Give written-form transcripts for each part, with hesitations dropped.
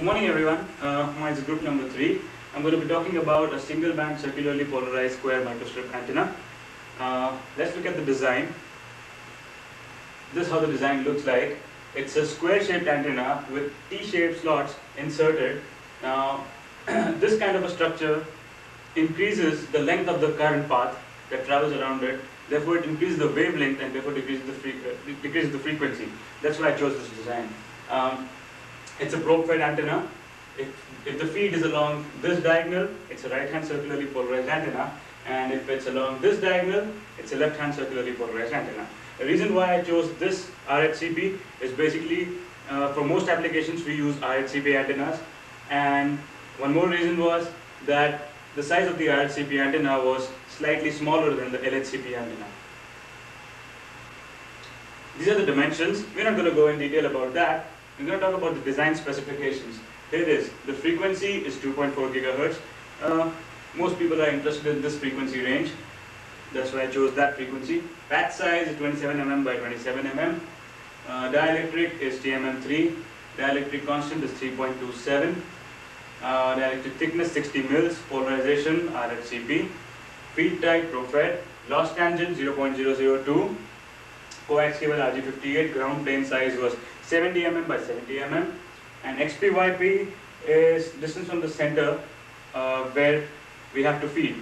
Good morning everyone, mine is group number 3. I'm going to be talking about a single band circularly polarized square microstrip antenna. Let's look at the design. This is how the design looks like. It's a square shaped antenna with T-shaped slots inserted. Now this kind of a structure increases the length of the current path that travels around it. Therefore it increases the wavelength and therefore decreases the frequency. That's why I chose this design. It's a probe-fed antenna. If the feed is along this diagonal, it's a right-hand circularly polarized antenna, and if it's along this diagonal, it's a left-hand circularly polarized antenna. The reason why I chose this RHCP is basically for most applications we use RHCP antennas, and one more reason was that the size of the RHCP antenna was slightly smaller than the LHCP antenna. These are the dimensions. We're not going to go in detail about that. We're going to talk about the design specifications. Here it is. The frequency is 2.4 gigahertz. Most people are interested in this frequency range. That's why I chose that frequency. Patch size is 27 mm by 27 mm. Dielectric is TMM3. Dielectric constant is 3.27. Dielectric thickness 60 mils. Polarization RHCP. Feed type probe-fed. Loss tangent 0.002. Coax cable RG58. Ground plane size was 70 mm by 70 mm, and XPYP is distance from the center where we have to feed.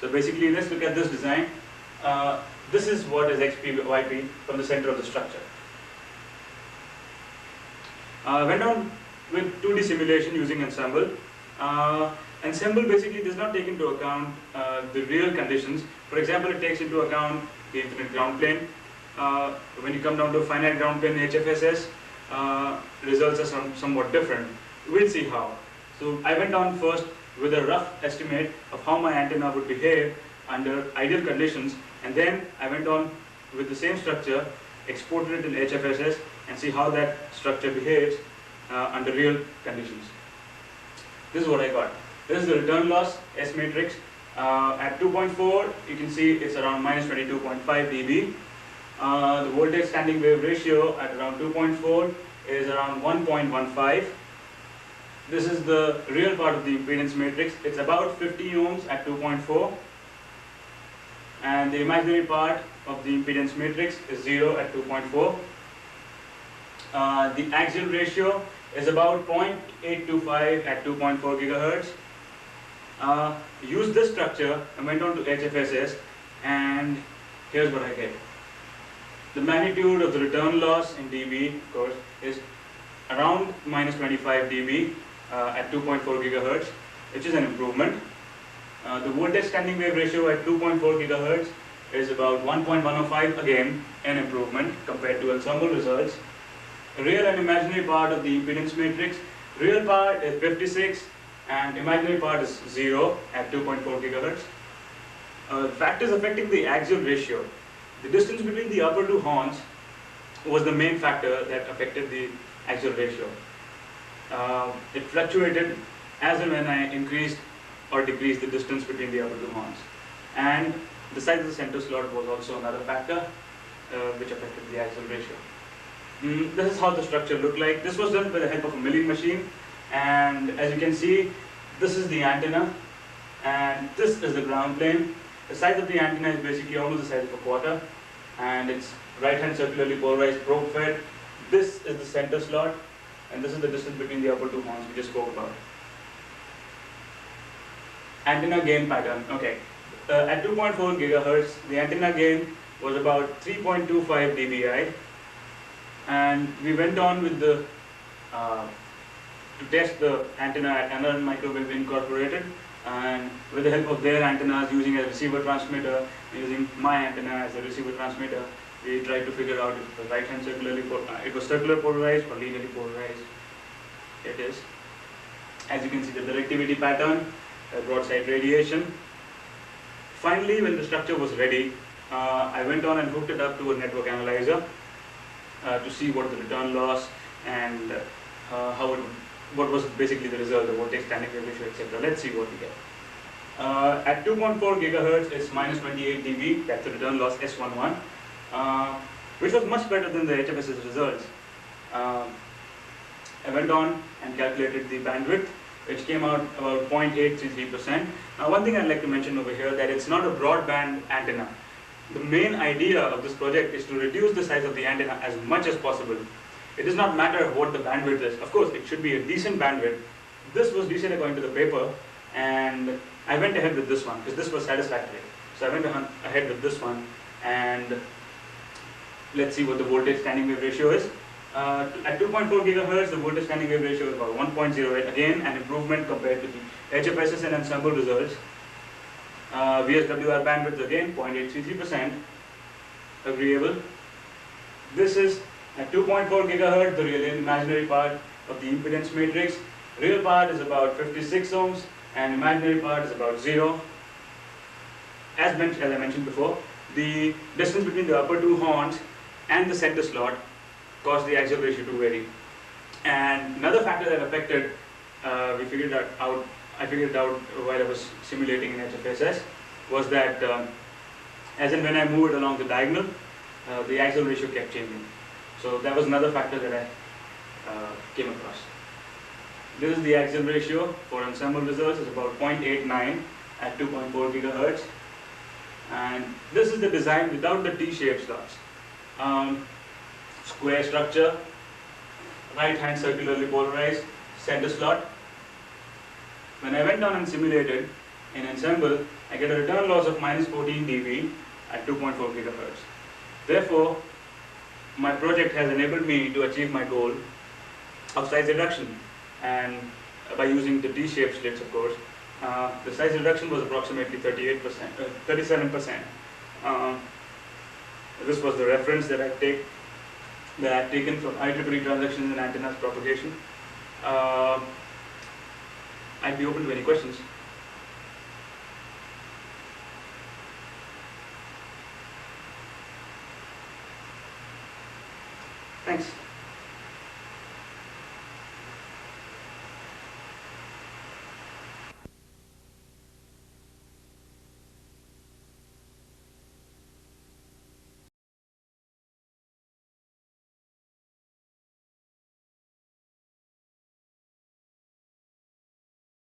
So basically, let's look at this design. This is what is XPYP from the center of the structure. I went on with 2D simulation using Ensemble. Ensemble basically does not take into account the real conditions. For example, it takes into account the infinite ground plane. When you come down to finite ground plane HFSS, results are somewhat different. We'll see how. So I went on first with a rough estimate of how my antenna would behave under ideal conditions, and then I went on with the same structure, exported it in HFSS, and see how that structure behaves under real conditions. This is what I got. This is the return loss S matrix. At 2.4, you can see it's around minus 22.5 dB. The voltage standing wave ratio at around 2.4 is around 1.15. This is the real part of the impedance matrix. It's about 50 ohms at 2.4, and the imaginary part of the impedance matrix is 0 at 2.4. The axial ratio is about 0.825 at 2.4 gigahertz. Used this structure and went on to HFSS, and here's what I get. The magnitude of the return loss in dB, of course, is around minus 25 dB at 2.4 gigahertz, which is an improvement. The voltage standing wave ratio at 2.4 gigahertz is about 1.105, again an improvement compared to Ensemble results. The real and imaginary part of the impedance matrix, real part is 56 and imaginary part is 0 at 2.4 gigahertz. Factors affecting the axial ratio. The distance between the upper two horns was the main factor that affected the axial ratio. It fluctuated as and when I increased or decreased the distance between the upper two horns. And the size of the center slot was also another factor which affected the axial ratio. This is how the structure looked like. This was done with the help of a milling machine, and as you can see, this is the antenna and this is the ground plane. The size of the antenna is basically almost the size of a quarter, and it's right-hand circularly polarized probe-fed. This is the center slot, and this is the distance between the upper two horns we just spoke about. Antenna gain pattern. Okay, at 2.4 gigahertz, the antenna gain was about 3.25 dBi, and we went on with the to test the antenna at Anand Microwave Incorporated. And with the help of their antennas, using a receiver transmitter, using my antenna as a receiver transmitter, we tried to figure out if it was right-hand circularly it was circular polarized or linearly polarized. It is. As you can see, the directivity pattern, broadside radiation. Finally, when the structure was ready, I went on and hooked it up to a network analyzer to see what the return loss and what was basically the result, the voltage standing wave ratio, etc. Let's see what we get. At 2.4 gigahertz, it's minus 28 dB, that's the return loss S11, which was much better than the HFSS results. I went on and calculated the bandwidth, which came out about 0.833%. Now, one thing I'd like to mention over here, that it's not a broadband antenna. The main idea of this project is to reduce the size of the antenna as much as possible. It does not matter what the bandwidth is. Of course, it should be a decent bandwidth. This was decent according to the paper, and I went ahead with this one because this was satisfactory. So I went ahead with this one, and let's see what the voltage standing wave ratio is. At 2.4 gigahertz, the voltage standing wave ratio is about 1.08. Again, an improvement compared to the HFSS and ensemble results. VSWR bandwidth again 0.833%, agreeable. This is at 2.4 gigahertz, the real and imaginary part of the impedance matrix. Real part is about 56 ohms and imaginary part is about 0. As I mentioned before, the distance between the upper two horns and the center slot caused the axial ratio to vary. And another factor that affected, I figured it out while I was simulating in HFSS, was that as and when I moved along the diagonal, the axial ratio kept changing. So that was another factor that I came across. This is the axial ratio for ensemble results. It's about 0.89 at 2.4 gigahertz. And this is the design without the T-shaped slots. Square structure, right hand circularly polarized, center slot. When I went down and simulated in ensemble, I get a return loss of minus 14 dB at 2.4 gigahertz. Therefore, my project has enabled me to achieve my goal of size reduction, and by using the T-shaped slits, of course. The size reduction was approximately 37%. This was the reference that I've taken from IEEE transactions and antennas propagation. I'd be open to any questions. Thanks.